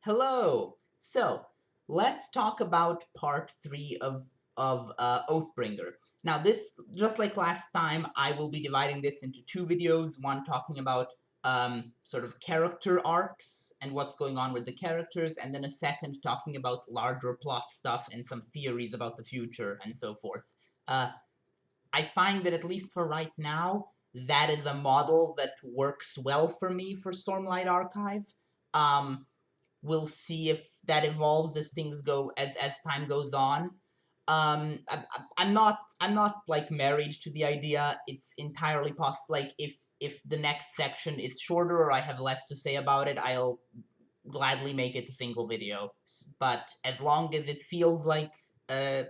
Hello. So let's talk about part 3 of Oathbringer. Now, this, just like last time, I will be dividing this into two videos. One talking about sort of character arcs and what's going on with the characters, and then a second talking about larger plot stuff and some theories about the future and so forth. Uh, I find that, at least for right now, that is a model that works well for me for Stormlight Archive. Um, we'll see if that evolves as things go as time goes on. I'm not like married to the idea. It's entirely possible. Like if the next section is shorter or I have less to say about it, I'll gladly make it a single video. But as long as it feels like a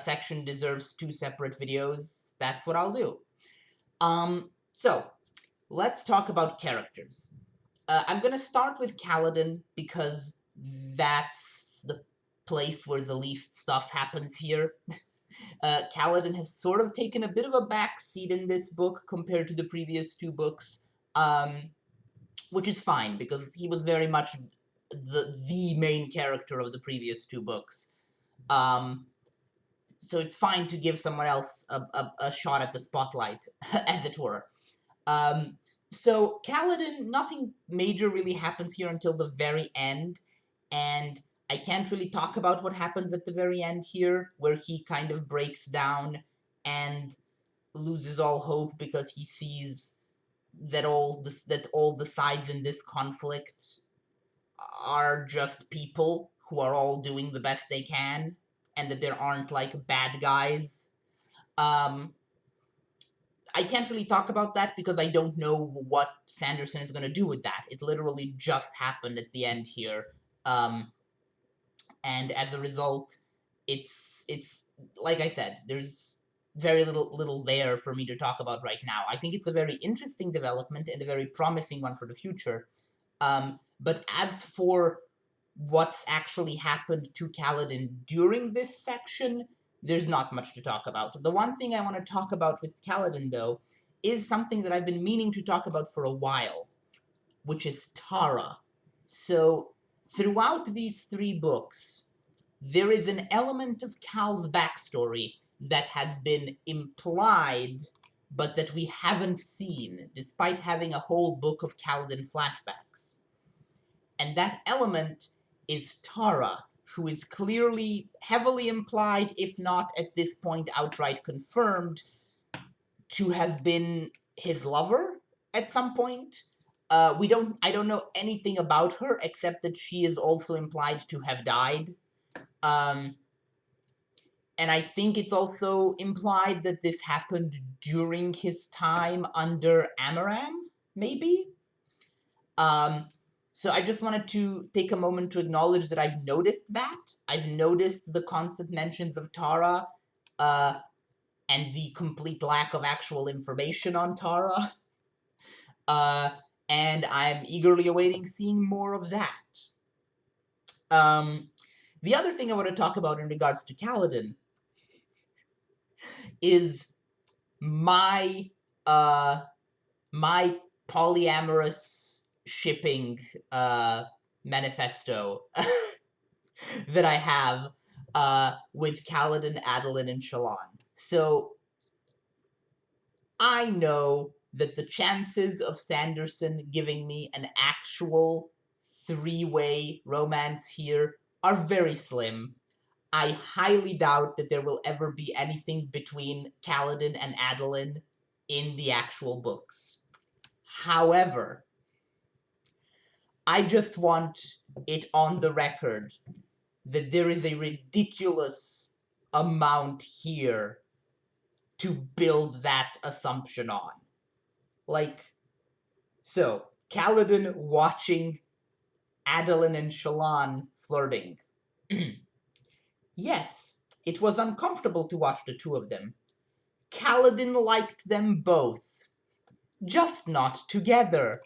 section deserves two separate videos, that's what I'll do. So let's talk about characters. I'm gonna start with Kaladin because that's the place where the least stuff happens here. Kaladin has sort of taken a bit of a back seat in this book compared to the previous two books, which is fine because he was very much the main character of the previous two books. So it's fine to give someone else a shot at the spotlight, as it were. So Kaladin, nothing major really happens here until the very end, and I can't really talk about what happens at the very end here, where he kind of breaks down and loses all hope because he sees that all the sides in this conflict are just people who are all doing the best they can, and that there aren't like bad guys. Um, I can't really talk about that because I don't know what Sanderson is going to do with that. It literally just happened at the end here, and as a result, it's like I said, there's very little there for me to talk about right now. I think it's a very interesting development and a very promising one for the future. But as for what's actually happened to Kaladin during this section, there's not much to talk about. The one thing I want to talk about with Kaladin, though, is something that I've been meaning to talk about for a while, which is Tara. So, throughout these three books, there is an element of Cal's backstory that has been implied, but that we haven't seen, despite having a whole book of Kaladin flashbacks. And that element is Tara, who is clearly heavily implied, if not at this point outright confirmed, to have been his lover at some point. I don't know anything about her except that she is also implied to have died. Um, and I think it's also implied that this happened during his time under Amaram, maybe? Um, so I just wanted to take a moment to acknowledge that I've noticed that. I've noticed the constant mentions of Tara, and the complete lack of actual information on Tara. Uh, and I'm eagerly awaiting seeing more of that. The other thing I want to talk about in regards to Kaladin is my uh my polyamorous shipping manifesto that I have with Kaladin, Adolin, and Shallan. So I know that the chances of Sanderson giving me an actual three-way romance here are very slim. I highly doubt that there will ever be anything between Kaladin and Adolin in the actual books. However, I just want it on the record that there is a ridiculous amount here to build that assumption on. Like, so, Kaladin watching Adolin and Shallan flirting. Yes, it was uncomfortable to watch the two of them. Kaladin liked them both, just not together.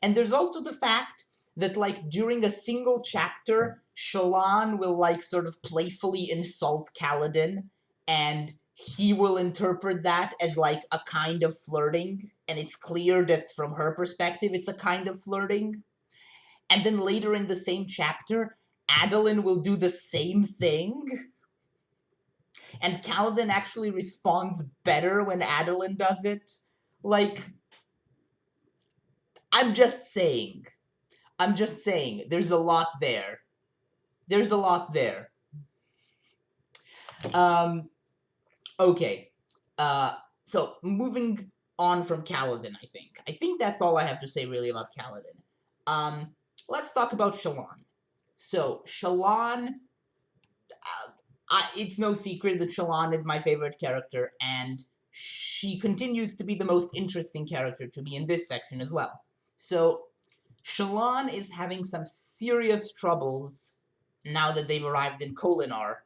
And there's also the fact that, like, during a single chapter, Shallan will, like, sort of playfully insult Kaladin, and he will interpret that as, like, a kind of flirting, and it's clear that from her perspective it's a kind of flirting. And then later in the same chapter, Adolin will do the same thing. And Kaladin actually responds better when Adolin does it. Like, I'm just saying. There's a lot there. Okay. So moving on from Kaladin, I think that's all I have to say really about Kaladin. Let's talk about Shallan. So Shallan, it's no secret that Shallan is my favorite character, and she continues to be the most interesting character to me in this section as well. So Shallan is having some serious troubles now that they've arrived in Kholinar.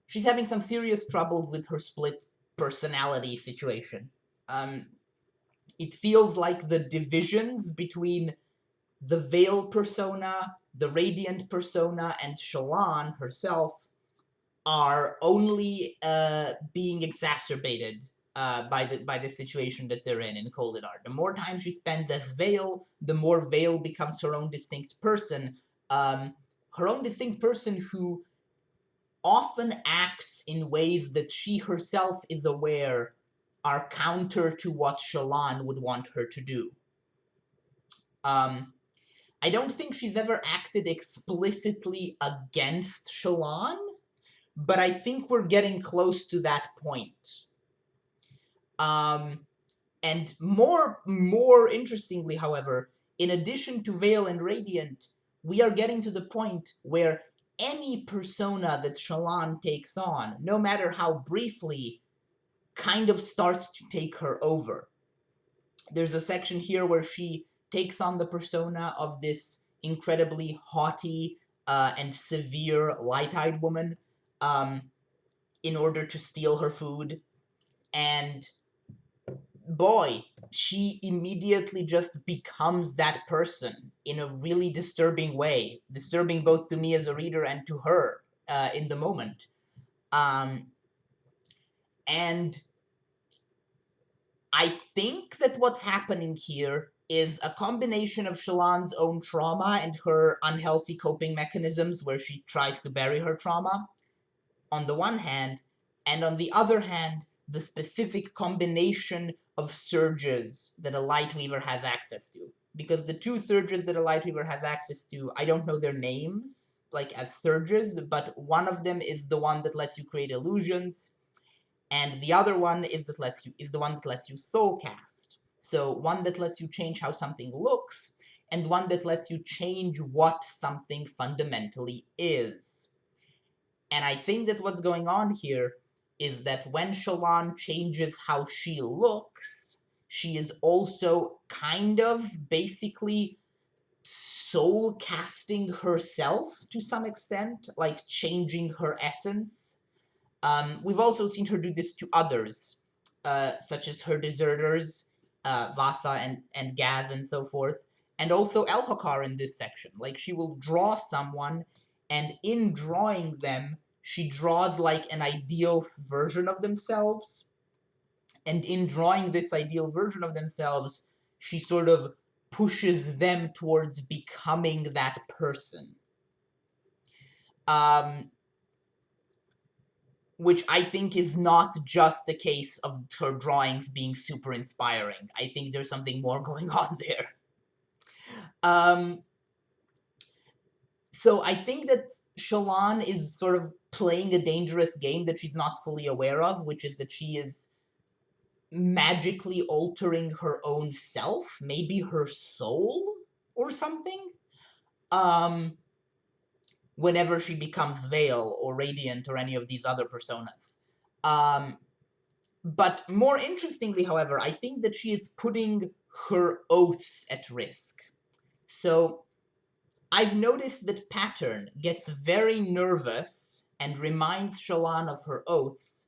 She's having some serious troubles with her split personality situation. It feels like the divisions between the Veil persona, the Radiant persona, and Shallan herself are only being exacerbated by the situation that they're in Kholinar. The more time she spends as Veil, the more Veil becomes her own distinct person. Her own distinct person who often acts in ways that she herself is aware are counter to what Shallan would want her to do. I don't think she's ever acted explicitly against Shallan, but I think we're getting close to that point. And more interestingly, however, in addition to Veil and Radiant, we are getting to the point where any persona that Shallan takes on, no matter how briefly, kind of starts to take her over. There's a section here where she takes on the persona of this incredibly haughty and severe light-eyed woman in order to steal her food. And boy, she immediately just becomes that person in a really disturbing way. Disturbing both to me as a reader and to her in the moment. And I think that what's happening here is a combination of Shallan's own trauma and her unhealthy coping mechanisms where she tries to bury her trauma, on the one hand, and on the other hand, the specific combination of surges that a Lightweaver has access to. Because the two surges that a Lightweaver has access to, I don't know their names, like as surges, but one of them is the one that lets you create illusions, and the other one is the one that lets you soul cast. So one that lets you change how something looks, and one that lets you change what something fundamentally is. And I think that what's going on here is that when Shallan changes how she looks, she is also kind of basically soul casting herself to some extent, like changing her essence. We've also seen her do this to others, such as her deserters, Vatha and Gaz and so forth, and also Elhokar in this section. Like, she will draw someone, and in drawing them, she draws like an ideal version of themselves, and in drawing this ideal version of themselves, she sort of pushes them towards becoming that person. Which I think is not just a case of her drawings being super inspiring. I think there's something more going on there. So I think that Shallan is sort of playing a dangerous game that she's not fully aware of, which is that she is magically altering her own self, maybe her soul or something, whenever she becomes Veil or Radiant or any of these other personas. But more interestingly, however, I think that she is putting her oaths at risk. So I've noticed that Pattern gets very nervous and reminds Shallan of her oaths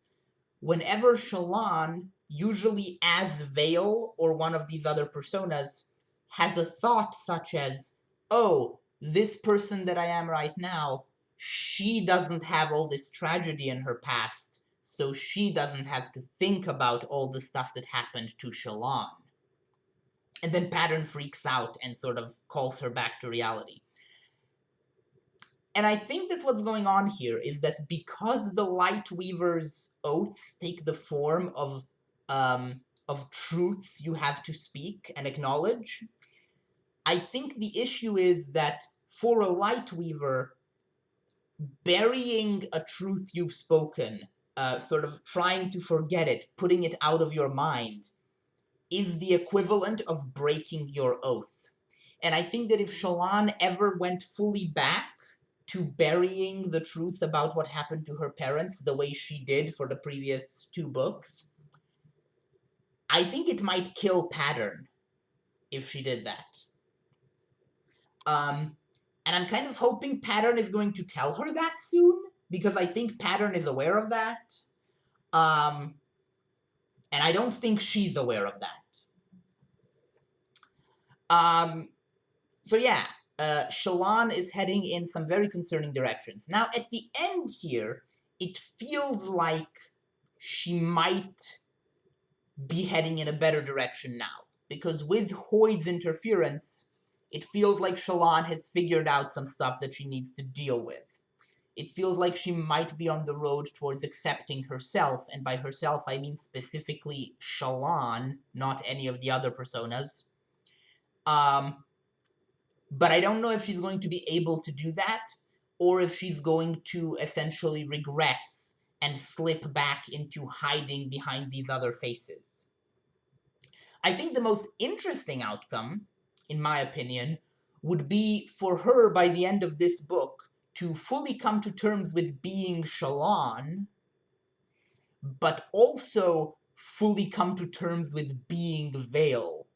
whenever Shallan, usually as Veil or one of these other personas, has a thought such as, oh, this person that I am right now, she doesn't have all this tragedy in her past, so she doesn't have to think about all the stuff that happened to Shallan. And then Pattern freaks out and sort of calls her back to reality. And I think that what's going on here is that because the Lightweaver's oaths take the form of truths you have to speak and acknowledge, I think the issue is that for a Lightweaver, burying a truth you've spoken, sort of trying to forget it, putting it out of your mind, is the equivalent of breaking your oath. And I think that if Shallan ever went fully back to burying the truth about what happened to her parents the way she did for the previous 2 books, I think it might kill Pattern if she did that. And I'm kind of hoping Pattern is going to tell her that soon, because I think Pattern is aware of that. And I don't think she's aware of that. So yeah, Shallan is heading in some very concerning directions. Now, at the end here, it feels like she might be heading in a better direction now. Because with Hoid's interference, it feels like Shallan has figured out some stuff that she needs to deal with. It feels like she might be on the road towards accepting herself, and by herself I mean specifically Shallan, not any of the other personas. But I don't know if she's going to be able to do that, or if she's going to essentially regress and slip back into hiding behind these other faces. I think the most interesting outcome, in my opinion, would be for her by the end of this book to fully come to terms with being Shallan, but also fully come to terms with being Veil,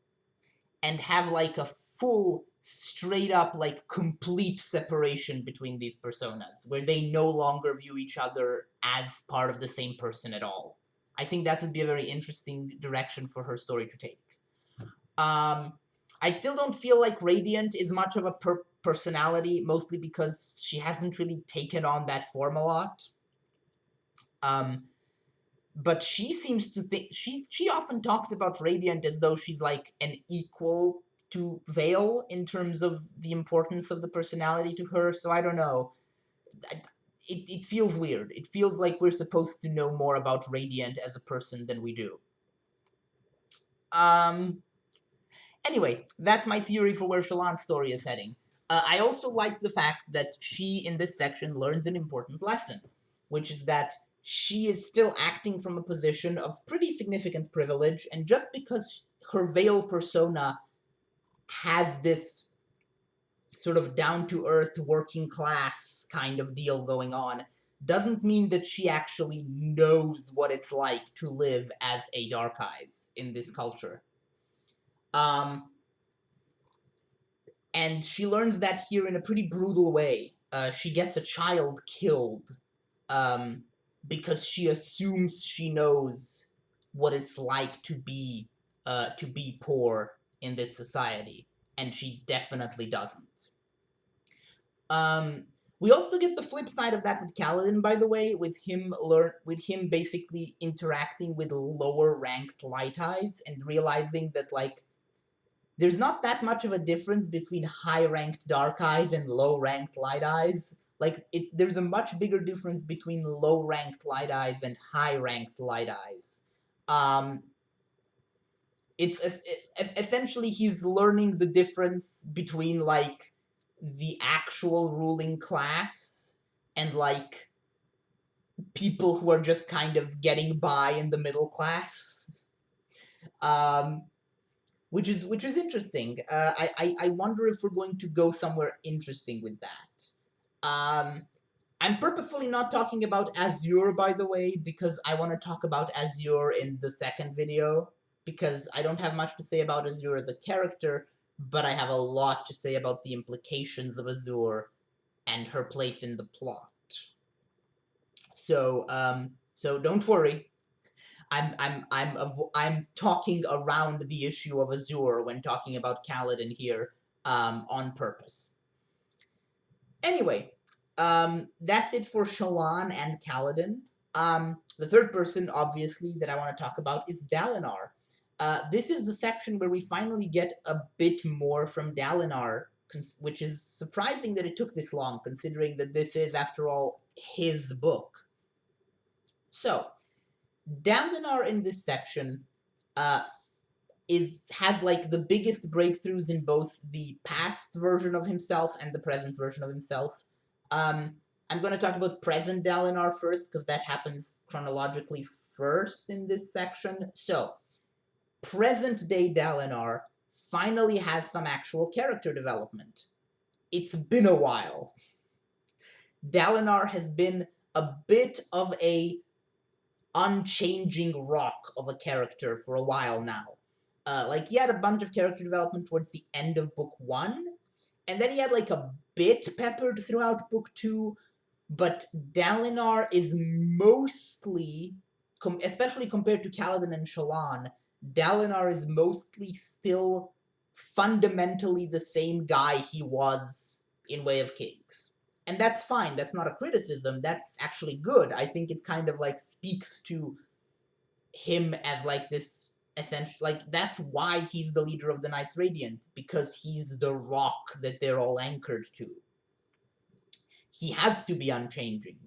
and have like a full, straight up, like complete separation between these personas, where they no longer view each other as part of the same person at all. I think that would be a very interesting direction for her story to take. I still don't feel like Radiant is much of a personality, mostly because she hasn't really taken on that form a lot. But she seems to think she often talks about Radiant as though she's like an equal to Veil in terms of the importance of the personality to her. So I don't know. It feels weird. It feels like we're supposed to know more about Radiant as a person than we do. Anyway, that's my theory for where Shallan's story is heading. I also like the fact that she, in this section, learns an important lesson, which is that she is still acting from a position of pretty significant privilege, and just because her Veil persona has this sort of down-to-earth, working-class kind of deal going on, doesn't mean that she actually knows what it's like to live as a Dark Eyes in this culture. And she learns that here in a pretty brutal way. She gets a child killed because she assumes she knows what it's like to be poor in this society, and she definitely doesn't. We also get the flip side of that with Kaladin, by the way, with him basically interacting with lower ranked Light Eyes and realizing that like there's not that much of a difference between high-ranked Dark Eyes and low-ranked Light Eyes. Like, there's a much bigger difference between low-ranked Light Eyes and high-ranked Light Eyes. Essentially he's learning the difference between, like, the actual ruling class and, like, people who are just kind of getting by in the middle class. Which is interesting. I wonder if we're going to go somewhere interesting with that. I'm purposefully not talking about Azure, by the way, because I want to talk about Azure in the second video, because I don't have much to say about Azure as a character, but I have a lot to say about the implications of Azure and her place in the plot. So don't worry. I'm talking around the issue of Azure when talking about Kaladin here, on purpose. Anyway, that's it for Shallan and Kaladin. The third person, obviously, that I want to talk about is Dalinar. This is the section where we finally get a bit more from Dalinar, which is surprising that it took this long, considering that this is, after all, his book. So, Dalinar in this section uh, has like the biggest breakthroughs in both the past version of himself and the present version of himself. I'm going to talk about present Dalinar first, because that happens chronologically first in this section. So, present day Dalinar finally has some actual character development. It's been a while. Dalinar has been a bit of a unchanging rock of a character for a while now. Like, he had a bunch of character development towards the end of book 1, and then he had like a bit peppered throughout book 2, but Dalinar is mostly, especially compared to Kaladin and Shallan, Dalinar is mostly still fundamentally the same guy he was in Way of Kings. And that's fine, that's not a criticism, that's actually good. I think it kind of like speaks to him as like this essential, like that's why he's the leader of the Knights Radiant, because he's the rock that they're all anchored to. He has to be unchanging.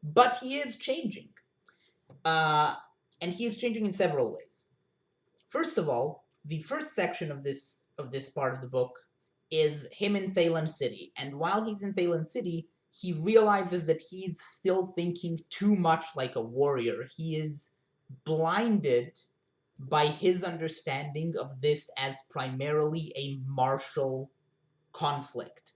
But he is changing. And he is changing in several ways. First of all, the first section of this part of the book is him in Thaylen City. And while he's in Thaylen City, he realizes that he's still thinking too much like a warrior. He is blinded by his understanding of this as primarily a martial conflict.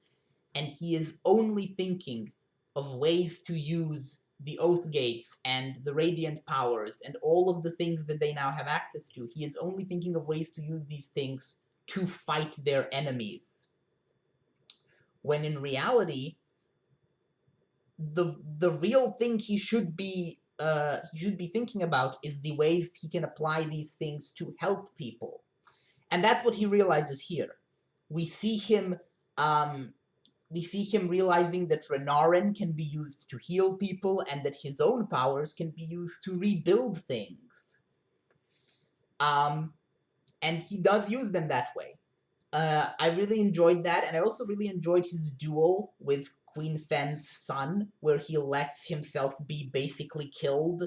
And he is only thinking of ways to use the Oath Gates and the Radiant Powers and all of the things that they now have access to. He is only thinking of ways to use these things to fight their enemies. When in reality, the real thing he should be thinking about is the ways he can apply these things to help people. And that's what he realizes here. We see him realizing that Renarin can be used to heal people and that his own powers can be used to rebuild things. And he does use them that way. I really enjoyed that, and I also really enjoyed his duel with Queen Fen's son, where he lets himself be basically killed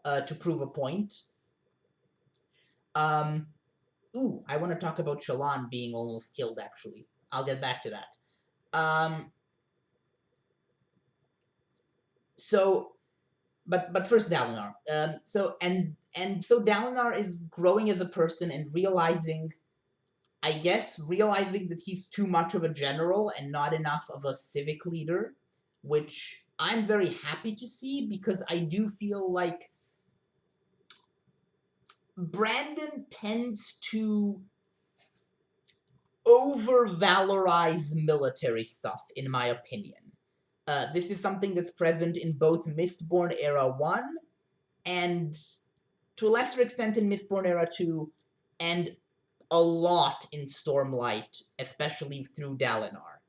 to prove a point. I want to talk about Shallan being almost killed, actually. I'll get back to that. But first Dalinar. So Dalinar is growing as a person and realizing that he's too much of a general and not enough of a civic leader, which I'm very happy to see, because I do feel like Brandon tends to over-valorize military stuff, in my opinion. This is something that's present in both Mistborn Era 1 and, to a lesser extent, in Mistborn Era 2, and a lot in Stormlight, especially through Dalinar.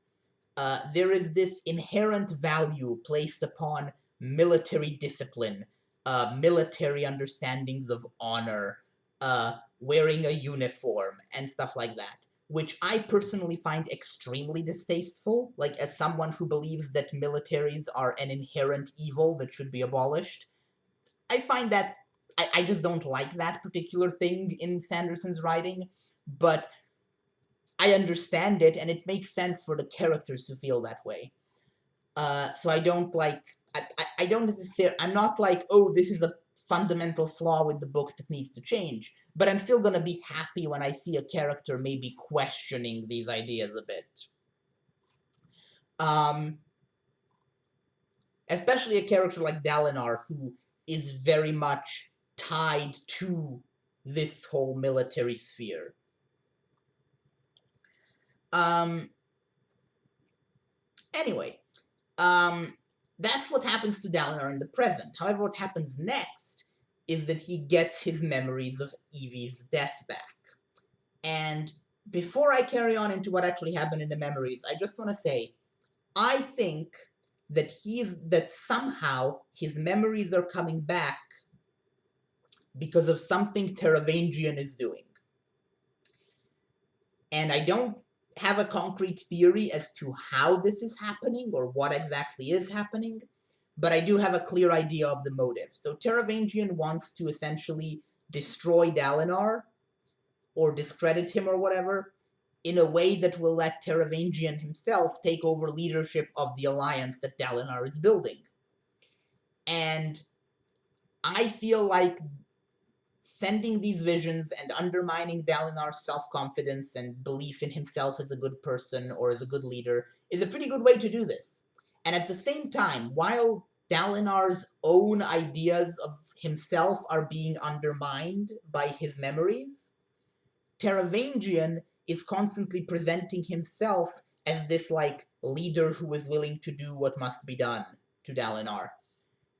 There is this inherent value placed upon military discipline, military understandings of honor, wearing a uniform, and stuff like that, which I personally find extremely distasteful, like as someone who believes that militaries are an inherent evil that should be abolished. I find that I just don't like that particular thing in Sanderson's writing, but I understand it, and it makes sense for the characters to feel that way. So I don't like, I don't necessarily, I'm not like, oh, this is a fundamental flaw with the books that needs to change, but I'm still gonna be happy when I see a character maybe questioning these ideas a bit. Especially a character like Dalinar, who is very much tied to this whole military sphere. Anyway, that's what happens to Dalinar in the present. However, what happens next is that he gets his memories of Evie's death back. And before I carry on into what actually happened in the memories, I just want to say, I think that somehow his memories are coming back because of something Teravangian is doing. And I don't have a concrete theory as to how this is happening or what exactly is happening, but I do have a clear idea of the motive. So Teravangian wants to essentially destroy Dalinar, or discredit him or whatever, in a way that will let Teravangian himself take over leadership of the alliance that Dalinar is building. And I feel like sending these visions and undermining Dalinar's self-confidence and belief in himself as a good person or as a good leader is a pretty good way to do this. And at the same time, while Dalinar's own ideas of himself are being undermined by his memories, Teravangian is constantly presenting himself as this, like, leader who is willing to do what must be done to Dalinar.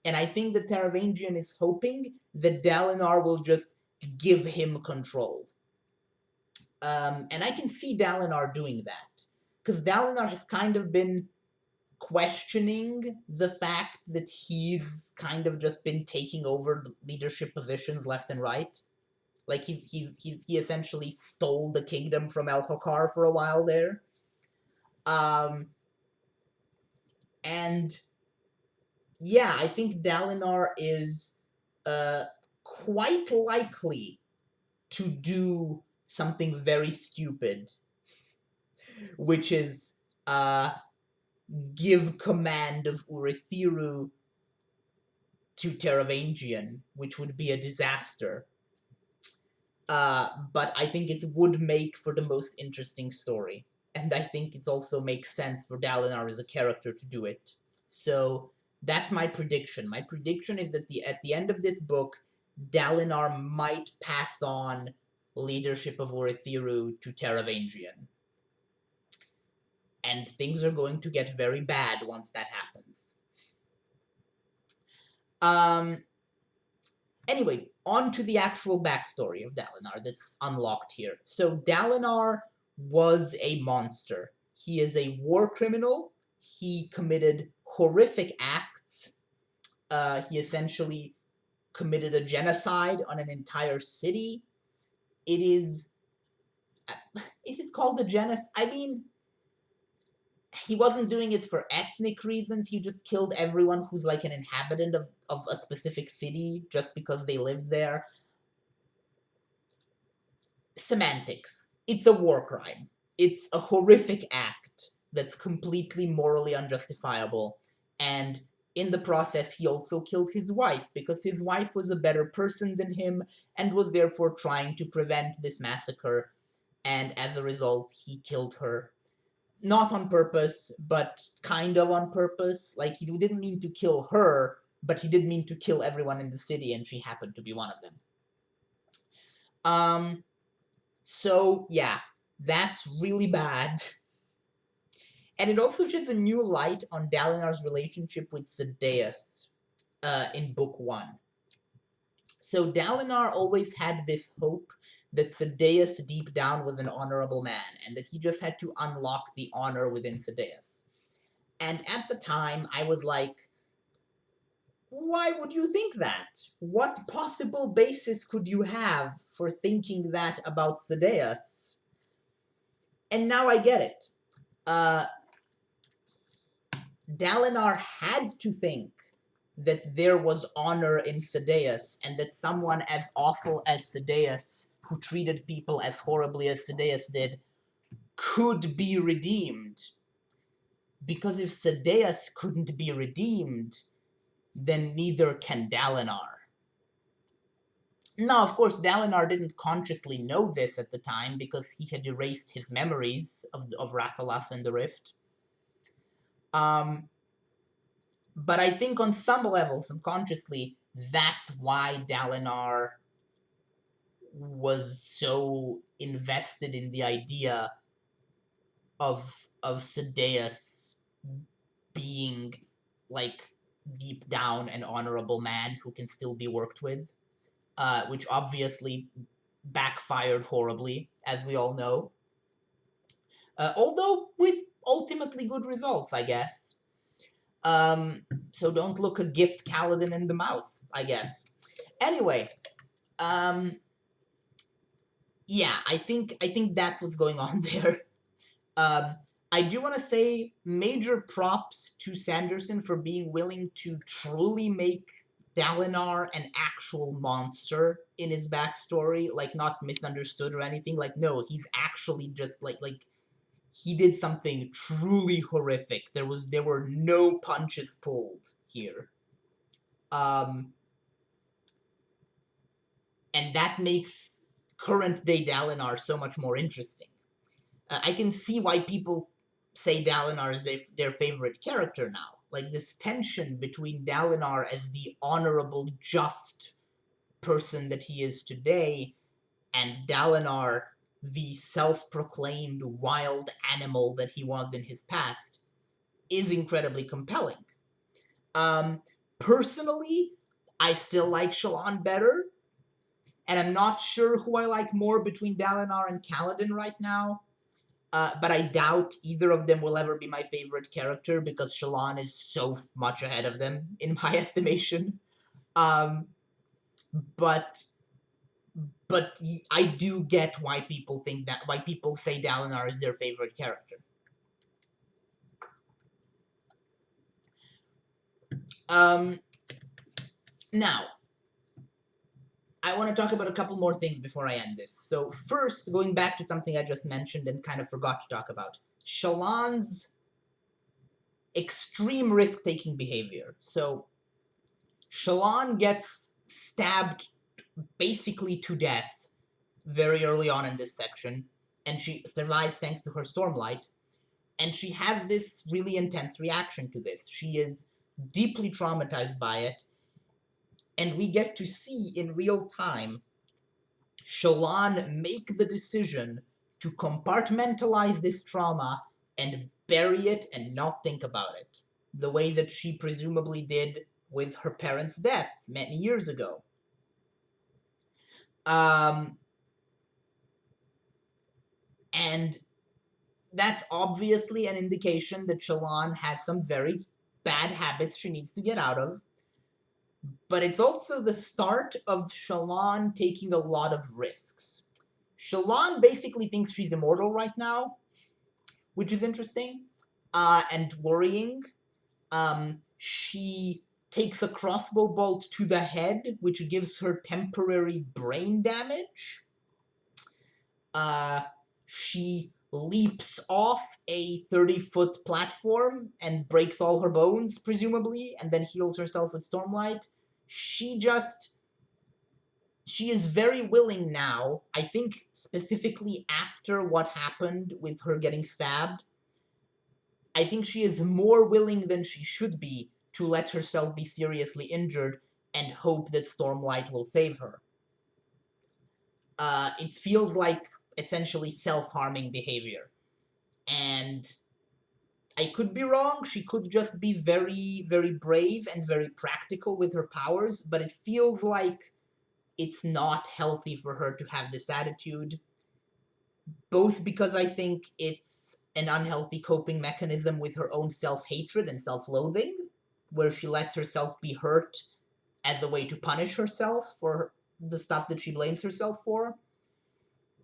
And I think that Teravangian is hoping that Dalinar will just give him control. And I can see Dalinar doing that. Because Dalinar has kind of been questioning the fact that he's kind of just been taking over leadership positions left and right. Like he essentially stole the kingdom from Elhokar for a while there. And yeah, I think Dalinar is quite likely to do something very stupid, which is give command of Urithiru to Teravangian, which would be a disaster. But I think it would make for the most interesting story. And I think it also makes sense for Dalinar as a character to do it. So that's my prediction. My prediction is that at the end of this book, Dalinar might pass on leadership of Urithiru to Teravangian. And things are going to get very bad once that happens. Anyway, on to the actual backstory of Dalinar that's unlocked here. So Dalinar was a monster. He is a war criminal. He committed horrific acts. He essentially committed a genocide on an entire city. It is it called a genocide? I mean, he wasn't doing it for ethnic reasons. He just killed everyone who's like an inhabitant of a specific city just because they lived there. Semantics. It's a war crime. It's a horrific act that's completely morally unjustifiable. And in the process, he also killed his wife because his wife was a better person than him and was therefore trying to prevent this massacre. And as a result, he killed her. Not on purpose, but kind of on purpose. Like, he didn't mean to kill her, but he did mean to kill everyone in the city, and she happened to be one of them. So, yeah, that's really bad. And it also sheds a new light on Dalinar's relationship with Sadeas in Book 1. So Dalinar always had this hope that Sadeas deep down was an honorable man, and that he just had to unlock the honor within Sadeas. And at the time, I was like, why would you think that? What possible basis could you have for thinking that about Sadeas? And now I get it. Dalinar had to think that there was honor in Sadeas, and that someone as awful as Sadeas, who treated people as horribly as Sadeas did, could be redeemed. Because if Sadeas couldn't be redeemed, then neither can Dalinar. Now, of course, Dalinar didn't consciously know this at the time, because he had erased his memories of Rathalas and the Rift. But I think on some level, subconsciously, that's why Dalinar was so invested in the idea of Sadeas being, like, deep down an honorable man who can still be worked with, which obviously backfired horribly, as we all know. Although with ultimately good results, I guess. So don't look a gift Kaladin in the mouth, I guess. Anyway, Yeah, I think that's what's going on there. Um, I do want to say major props to Sanderson for being willing to truly make Dalinar an actual monster in his backstory, like not misunderstood or anything. Like no, he's actually just like he did something truly horrific. There were no punches pulled here. Um, and that makes current day Dalinar so much more interesting. I can see why people say Dalinar is their favorite character now. Like this tension between Dalinar as the honorable, just person that he is today, and Dalinar, the self-proclaimed wild animal that he was in his past, is incredibly compelling. Um, Personally, I still like Shallan better, and I'm not sure who I like more between Dalinar and Kaladin right now. But I doubt either of them will ever be my favorite character because Shallan is so much ahead of them in my estimation. Um, but I do get why people say Dalinar is their favorite character. Um, Now I want to talk about a couple more things before I end this. So first, going back to something I just mentioned and kind of forgot to talk about, Shallan's extreme risk-taking behavior. So Shallan gets stabbed basically to death very early on in this section, and she survives thanks to her Stormlight, and she has this really intense reaction to this. She is deeply traumatized by it, and we get to see in real time Shallan make the decision to compartmentalize this trauma and bury it and not think about it, the way that she presumably did with her parents' death many years ago. Um, and that's obviously an indication that Shallan has some very bad habits she needs to get out of. But it's also the start of Shallan taking a lot of risks. Shallan basically thinks she's immortal right now, which is interesting and worrying. She takes a crossbow bolt to the head, which gives her temporary brain damage. She leaps off a 30-foot platform and breaks all her bones, presumably, and then heals herself with Stormlight. She is very willing now, I think specifically after what happened with her getting stabbed. I think she is more willing than she should be to let herself be seriously injured and hope that Stormlight will save her. It feels like essentially self-harming behavior. And I could be wrong, she could just be very, very brave and very practical with her powers, but it feels like it's not healthy for her to have this attitude, both because I think it's an unhealthy coping mechanism with her own self-hatred and self-loathing, where she lets herself be hurt as a way to punish herself for the stuff that she blames herself for,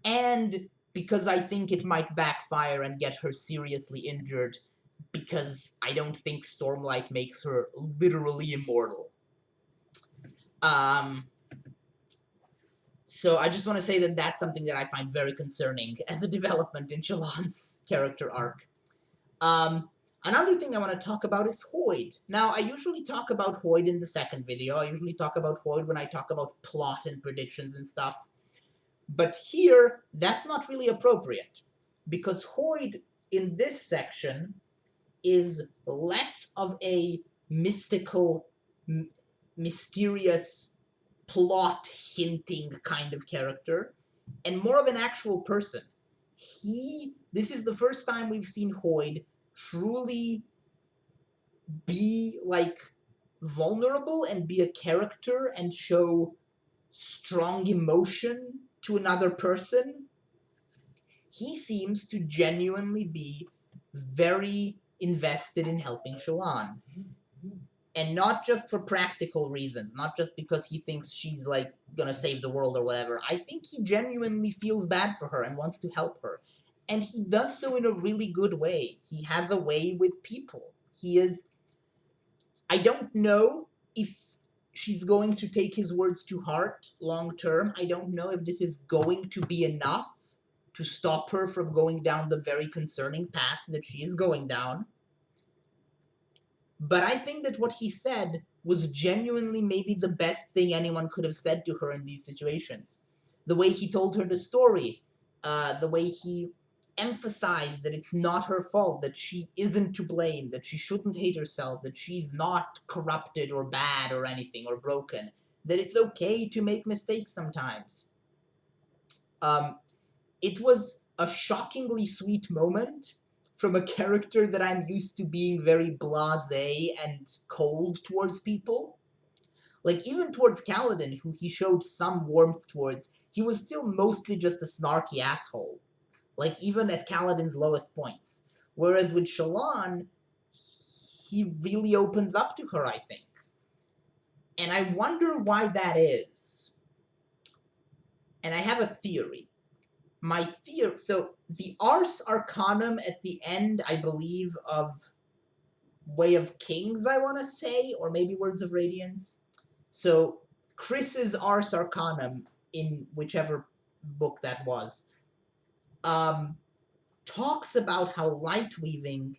and because I think it might backfire and get her seriously injured, because I don't think Stormlight makes her literally immortal. So I just want to say that that's something that I find very concerning as a development in Shallan's character arc. Another thing I want to talk about is Hoid. Now, I usually talk about Hoid in the second video. I usually talk about Hoid when I talk about plot and predictions and stuff. But here, that's not really appropriate, because Hoid in this section is less of a mystical, mysterious, plot hinting kind of character, and more of an actual person. This is the first time we've seen Hoid truly be like vulnerable and be a character and show strong emotion to another person. He seems to genuinely be very invested in helping Shallan. And not just for practical reasons, not just because he thinks she's like gonna save the world or whatever. I think he genuinely feels bad for her and wants to help her. And he does so in a really good way. He has a way with people. He is. I don't know if she's going to take his words to heart long term. I don't know if this is going to be enough to stop her from going down the very concerning path that she is going down. But I think that what he said was genuinely maybe the best thing anyone could have said to her in these situations. The way he told her the story, the way he emphasized that it's not her fault, that she isn't to blame, that she shouldn't hate herself, that she's not corrupted or bad or anything or broken, that it's okay to make mistakes sometimes. Um, it was a shockingly sweet moment from a character that I'm used to being very blasé and cold towards people. Like, even towards Kaladin, who he showed some warmth towards, he was still mostly just a snarky asshole. Like, even at Kaladin's lowest points. Whereas with Shallan, he really opens up to her, I think. And I wonder why that is. And I have a theory. My theory, so the Ars Arcanum at the end, I believe, of Way of Kings, I want to say, or maybe Words of Radiance. So Chris's Ars Arcanum, in whichever book that was, talks about how light weaving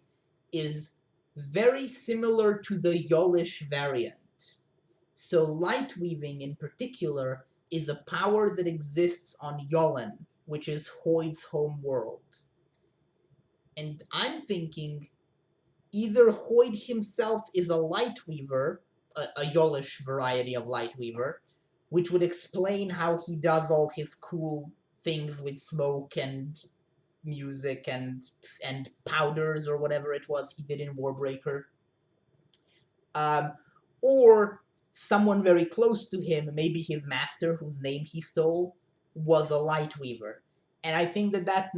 is very similar to the Yolish variant. So light weaving in particular is a power that exists on Yolin, which is Hoid's home world. And I'm thinking either Hoid himself is a light weaver, a Yolish variety of light weaver, which would explain how he does all his cool things with smoke and music and powders or whatever it was he did in Warbreaker. Or someone very close to him, maybe his master, whose name he stole, was a light weaver. And I think that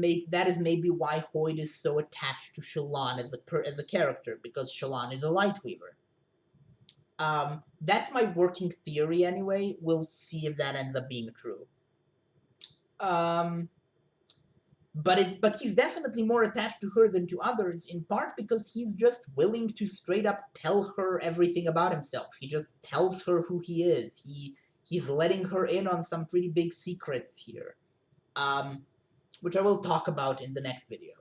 is maybe why Hoid is so attached to Shallan as a character, because Shallan is a light weaver. That's my working theory anyway. We'll see if that ends up being true. But he's definitely more attached to her than to others, in part because he's just willing to straight up tell her everything about himself. He just tells her who he is. He's letting her in on some pretty big secrets here, which I will talk about in the next video.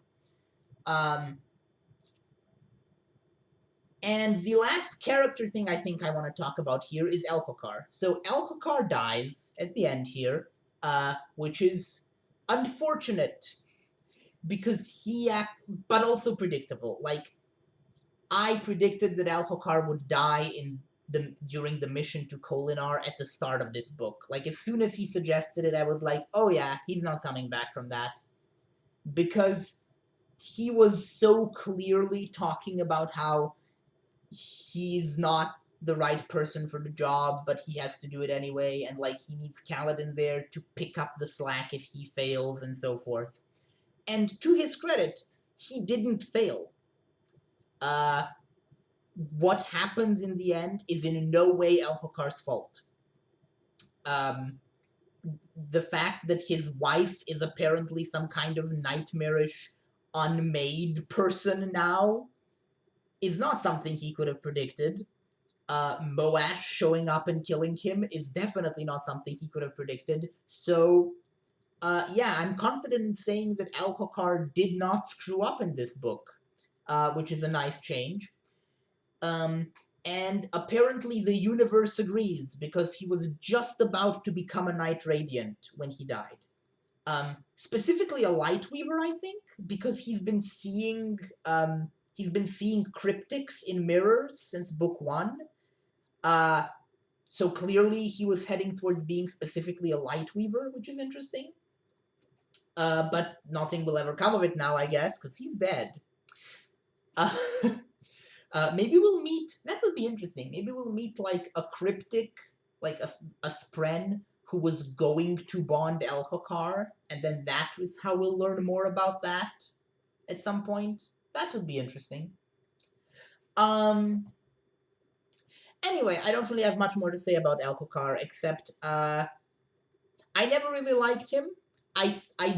And the last character thing I think I want to talk about here is Elhokar. So Elhokar dies at the end here, which is unfortunate because but also predictable. Like, I predicted that Elhokar would die during the mission to Kholinar at the start of this book. Like, as soon as he suggested it, I was like, oh yeah, he's not coming back from that. Because he was so clearly talking about how he's not the right person for the job, but he has to do it anyway, and like he needs Kaladin there to pick up the slack if he fails and so forth. And to his credit, he didn't fail. What happens in the end is in no way Elhokar's fault. The fact that his wife is apparently some kind of nightmarish, unmade person now is not something he could have predicted. Moash showing up and killing him is definitely not something he could have predicted. So, yeah, I'm confident in saying that Elhokar did not screw up in this book, which is a nice change. And apparently the universe agrees, because he was just about to become a Knight Radiant when he died. Specifically a Lightweaver, I think, because he's been seeing cryptics in mirrors since book 1. So clearly he was heading towards being specifically a Lightweaver, which is interesting. But nothing will ever come of it now, I guess, because he's dead. Maybe we'll meet, that would be interesting, maybe we'll meet like a cryptic, like a Spren who was going to bond Elhokar, and then that is how we'll learn more about that at some point. That would be interesting. Anyway, I don't really have much more to say about Elkokar except I never really liked him. I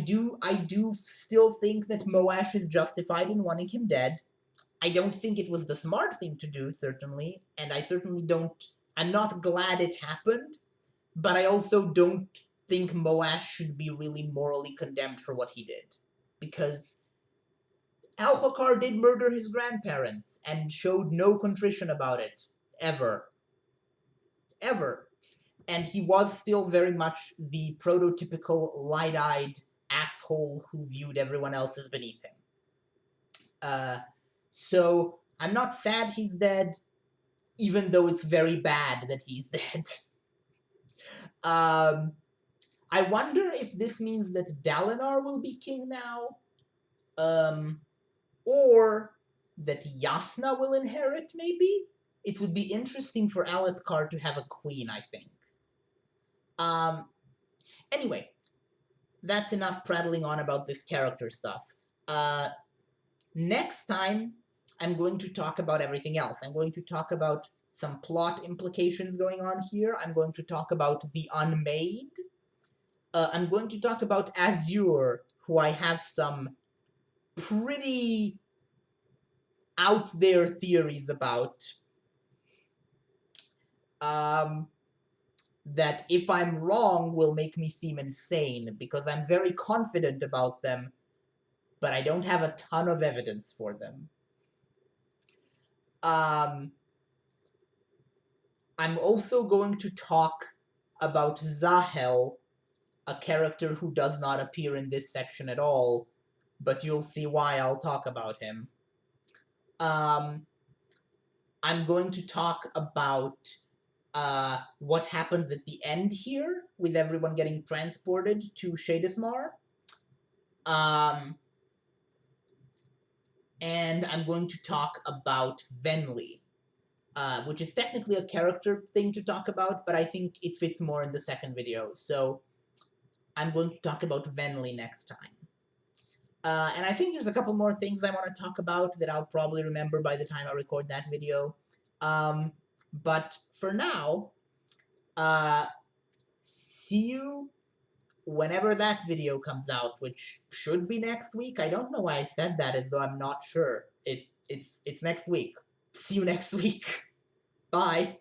do still think that Moash is justified in wanting him dead. I don't think it was the smart thing to do, certainly, and I certainly don't. I'm not glad it happened, but I also don't think Moash should be really morally condemned for what he did, because Alfakar did murder his grandparents and showed no contrition about it ever, ever. And he was still very much the prototypical light-eyed asshole who viewed everyone else as beneath him. So I'm not sad he's dead, even though it's very bad that he's dead. um, I wonder if this means that Dalinar will be king now, or that Yasna will inherit. Maybe it would be interesting for Alethkar to have a queen. I think. Um, anyway, that's enough prattling on about this character stuff. Uh, Next time, I'm going to talk about everything else. I'm going to talk about some plot implications going on here. I'm going to talk about the Unmade. I'm going to talk about Azure, who I have some pretty out there theories about. That, if I'm wrong, will make me seem insane, because I'm very confident about them, but I don't have a ton of evidence for them. I'm also going to talk about Zahel, a character who does not appear in this section at all, but you'll see why I'll talk about him. I'm going to talk about what happens at the end here, with everyone getting transported to Shadismar. And I'm going to talk about Venli, which is technically a character thing to talk about, but I think it fits more in the second video. So I'm going to talk about Venli next time. And I think there's a couple more things I want to talk about that I'll probably remember by the time I record that video. But for now, see you whenever that video comes out, which should be next week. I don't know why I said that as though I'm not sure. It's next week. See you next week. Bye.